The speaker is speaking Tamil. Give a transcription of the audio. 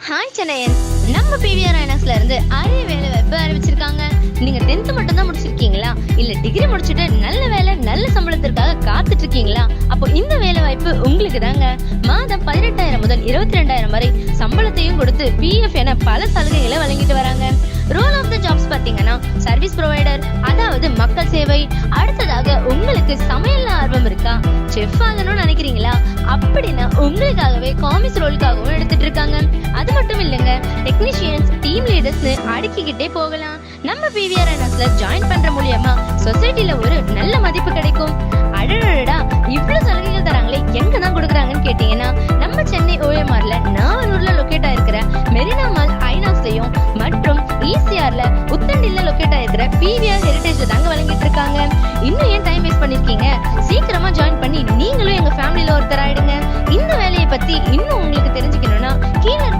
ஹாய் சென்னையன், நம்ம பிவிஆர் ஐநாக்ஸ்ல இருந்து அரிய வேலை வாய்ப்பு அறிவிச்சிருக்காங்க. நீங்க 10th மட்டும் தான் முடிச்சிருக்கீங்களா, இல்ல டிகிரி முடிச்சுட்டு நல்ல வேலை நல்ல சம்பளத்திற்காக காத்துட்டு இருக்கீங்களா? அப்போ இந்த வேலை வாய்ப்பு உங்களுக்கு தாங்க. மாதம் 18,000 முதல் 22,000 வரை சம்பளத்தையும் கொடுத்து பிஎஃப் என பல சலுகைகளை வழங்கிட்டு வராங்க. ரோல் ஆஃப் த ஜாப்ஸ் பாத்தீங்கன்னா சர்வீஸ் ப்ரொவைடர், அதாவது மக்கள் சேவை. அடுத்ததாக உங்களுக்கு சமையல்ல ஆர்வம் இருக்கா, செஃப் ஆகணும்னு நினைக்கிறீங்களா? அப்படின்னா உங்களுக்காகவே காமிக்ஸ் ரோலுக்காகவும் எடுத்துட்டு இருக்காங்க. அது மட்டும் இல்லைங்க, டெக்னீஷியன்ஸ், டீம் லீடர்ஸ்னு அடுக்கிக்கிட்டே போகலாம். நம்ம பிவிஆர் ஐநாக்ஸ்ல ஜாயின் பண்ற மூலியமா சொசைட்டில ஒரு நல்ல மதிப்பு கிடைக்கும். அடடடா, இவ்வளவு சலுகைகள் தராங்களே, எங்க தான் கொடுக்குறாங்கன்னு கேட்டீங்கன்னா நம்ம சென்னை ஓஎம்ஆர்ல நாவலூர்ல லொக்கேட்